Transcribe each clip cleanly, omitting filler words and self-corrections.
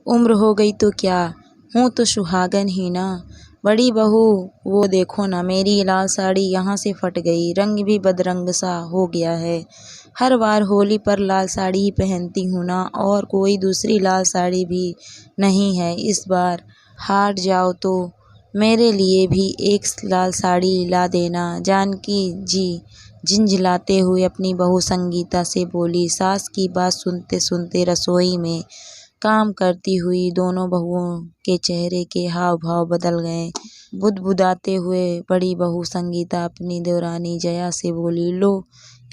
उम्र हो गई तो क्या, हूँ तो सुहागन ही ना। बड़ी बहू वो देखो ना, मेरी लाल साड़ी यहाँ से फट गई, रंग भी बदरंग सा हो गया है। हर बार होली पर लाल साड़ी ही पहनती हूँ ना, और कोई दूसरी लाल साड़ी भी नहीं है। इस बार हाट जाओ तो मेरे लिए भी एक लाल साड़ी ला देना। जानकी जी झिंझलाते हुए अपनी बहू संगीता से बोली। सास की बात सुनते सुनते रसोई में काम करती हुई दोनों बहुओं के चेहरे के हाव भाव बदल गए। बुदबुदाते हुए बड़ी बहू संगीता अपनी देवरानी जया से बोली, लो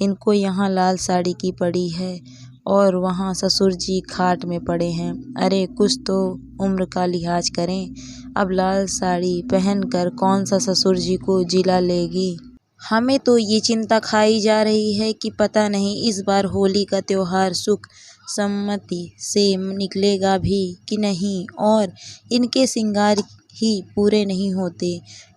इनको यहाँ लाल साड़ी की पड़ी है और वहाँ ससुर जी खाट में पड़े हैं। अरे कुछ तो उम्र का लिहाज करें। अब लाल साड़ी पहनकर कौन सा ससुर जी को जिला लेगी। हमें तो ये चिंता खाई जा रही है कि पता नहीं इस बार होली का त्योहार सुख सम्मति से निकलेगा भी कि नहीं, और इनके श्रृंगार ही पूरे नहीं होते।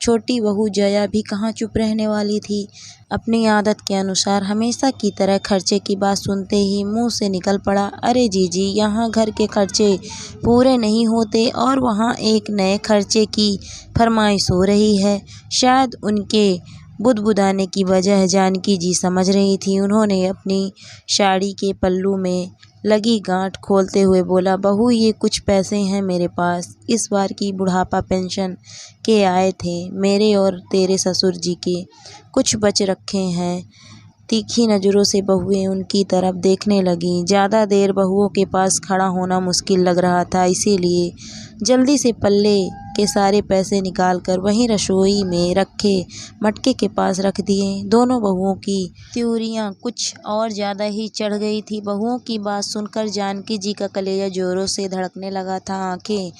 छोटी बहू जया भी कहाँ चुप रहने वाली थी। अपनी आदत के अनुसार हमेशा की तरह खर्चे की बात सुनते ही मुंह से निकल पड़ा, अरे जीजी यहाँ घर के खर्चे पूरे नहीं होते और वहाँ एक नए खर्चे की फरमाइश हो रही है। शायद उनके बुदबुदाने की वजह जानकी जी समझ रही थी। उन्होंने अपनी साड़ी के पल्लू में लगी गांठ खोलते हुए बोला, बहू ये कुछ पैसे हैं मेरे पास, इस बार की बुढ़ापा पेंशन के आए थे, मेरे और तेरे ससुर जी के कुछ बच रखे हैं। तीखी नज़रों से बहुएं उनकी तरफ देखने लगीं। ज़्यादा देर बहुओं के पास खड़ा होना मुश्किल लग रहा था, इसीलिए जल्दी से पल्ले के सारे पैसे निकालकर वहीं रसोई में रखे मटके के पास रख दिए। दोनों बहुओं की त्योरियां कुछ और ज़्यादा ही चढ़ गई थी। बहुओं की बात सुनकर जानकी जी का कलेजा जोरों से धड़कने लगा था, आंखें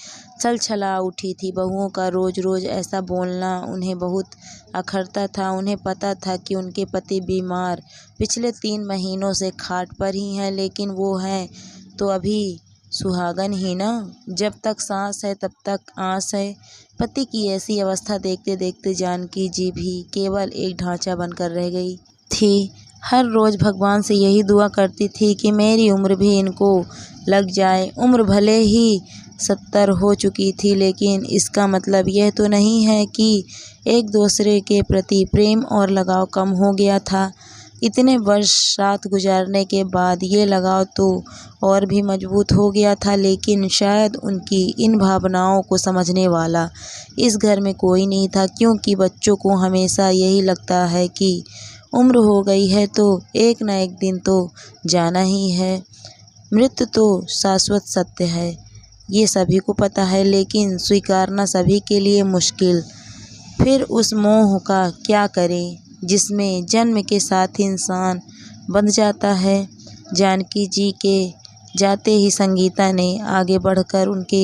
छलछला उठी थी। बहुओं का रोज रोज ऐसा बोलना उन्हें बहुत अखरता था। उन्हें पता था कि उनके पति बीमार पिछले 3 महीनों से खाट पर ही हैं, लेकिन वो हैं तो अभी सुहागन ही ना। जब तक सांस है तब तक आस है। पति की ऐसी अवस्था देखते देखते जानकी जी भी केवल एक ढांचा बनकर रह गई थी। हर रोज भगवान से यही दुआ करती थी कि मेरी उम्र भी इनको लग जाए। उम्र भले ही 70 हो चुकी थी, लेकिन इसका मतलब यह तो नहीं है कि एक दूसरे के प्रति प्रेम और लगाव कम हो गया था। इतने वर्ष साथ गुजारने के बाद ये लगाव तो और भी मजबूत हो गया था, लेकिन शायद उनकी इन भावनाओं को समझने वाला इस घर में कोई नहीं था, क्योंकि बच्चों को हमेशा यही लगता है कि उम्र हो गई है तो एक न एक दिन तो जाना ही है। मृत्यु तो शाश्वत सत्य है, ये सभी को पता है, लेकिन स्वीकारना सभी के लिए मुश्किल। फिर उस मोह का क्या करें जिसमें जन्म के साथ इंसान बंध जाता है। जानकी जी के जाते ही संगीता ने आगे बढ़कर उनके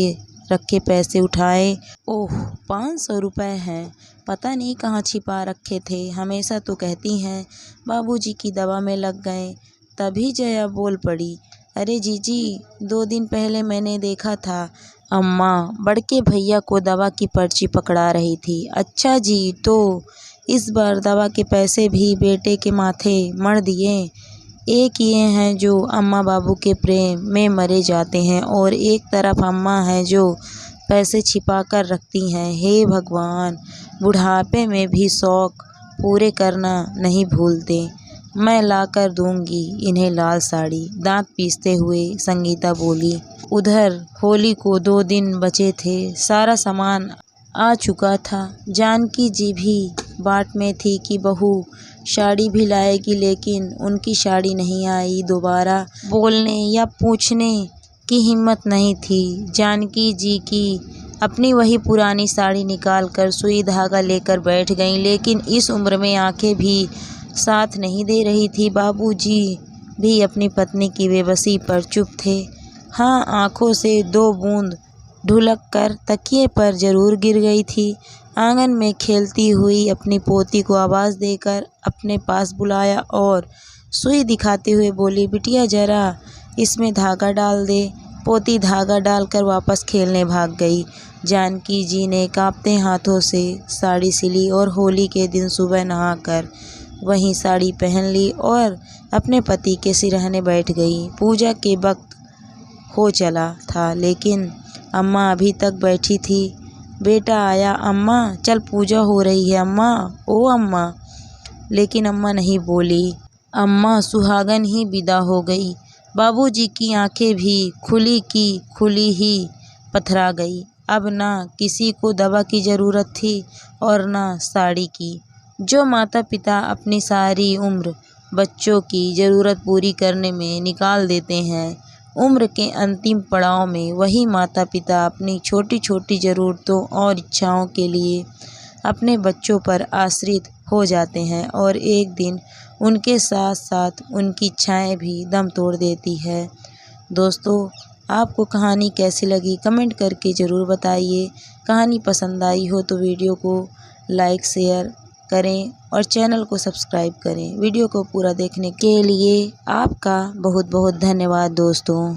रखे पैसे उठाए। ओह 500 रुपये हैं, पता नहीं कहाँ छिपा रखे थे। हमेशा तो कहती हैं बाबूजी की दवा में लग गए। तभी जया बोल पड़ी, अरे जीजी 2 दिन पहले मैंने देखा था अम्मा बड़के भैया को दवा की पर्ची पकड़ा रही थी। अच्छा जी, तो इस बार दवा के पैसे भी बेटे के माथे मढ़ दिए। एक ये हैं जो अम्मा बाबू के प्रेम में मरे जाते हैं, और एक तरफ अम्मा हैं जो पैसे छिपा कर रखती हैं। हे भगवान, बुढ़ापे में भी शौक पूरे करना नहीं भूलते। मैं लाकर दूंगी इन्हें लाल साड़ी, दांत पीसते हुए संगीता बोली। उधर होली को 2 दिन बचे थे, सारा सामान आ चुका था। जानकी जी भी बाट में थी कि बहू साड़ी भी लाएगी, लेकिन उनकी साड़ी नहीं आई। दोबारा बोलने या पूछने की हिम्मत नहीं थी। जानकी जी की अपनी वही पुरानी साड़ी निकालकर सुई धागा लेकर बैठ गईं, लेकिन इस उम्र में आंखें भी साथ नहीं दे रही थी। बाबूजी भी अपनी पत्नी की बेबसी पर चुप थे। हाँ, आंखों से 2 बूंद ढुलक कर तकिए पर जरूर गिर गई थी। आंगन में खेलती हुई अपनी पोती को आवाज़ देकर अपने पास बुलाया और सुई दिखाते हुए बोली, बिटिया जरा इसमें धागा डाल दे। पोती धागा डालकर वापस खेलने भाग गई। जानकी जी ने कांपते हाथों से साड़ी सिली और होली के दिन सुबह नहाकर वही साड़ी पहन ली और अपने पति के सिरहने बैठ गई। पूजा के वक्त हो चला था, लेकिन अम्मा अभी तक बैठी थी। बेटा आया अम्मा, चल पूजा हो रही है अम्मा, ओ अम्मा। लेकिन अम्मा नहीं बोली। अम्मा सुहागन ही विदा हो गई। बाबूजी की आंखें भी खुली की खुली ही पथरा गई। अब ना किसी को दवा की ज़रूरत थी और ना साड़ी की। जो माता पिता अपनी सारी उम्र बच्चों की ज़रूरत पूरी करने में निकाल देते हैं, उम्र के अंतिम पड़ाव में वही माता पिता अपनी छोटी छोटी ज़रूरतों और इच्छाओं के लिए अपने बच्चों पर आश्रित हो जाते हैं और एक दिन उनके साथ साथ उनकी इच्छाएं भी दम तोड़ देती है। दोस्तों, आपको कहानी कैसी लगी कमेंट करके ज़रूर बताइए। कहानी पसंद आई हो तो वीडियो को लाइक शेयर करें और चैनल को सब्सक्राइब करें। वीडियो को पूरा देखने के लिए आपका बहुत बहुत धन्यवाद दोस्तों।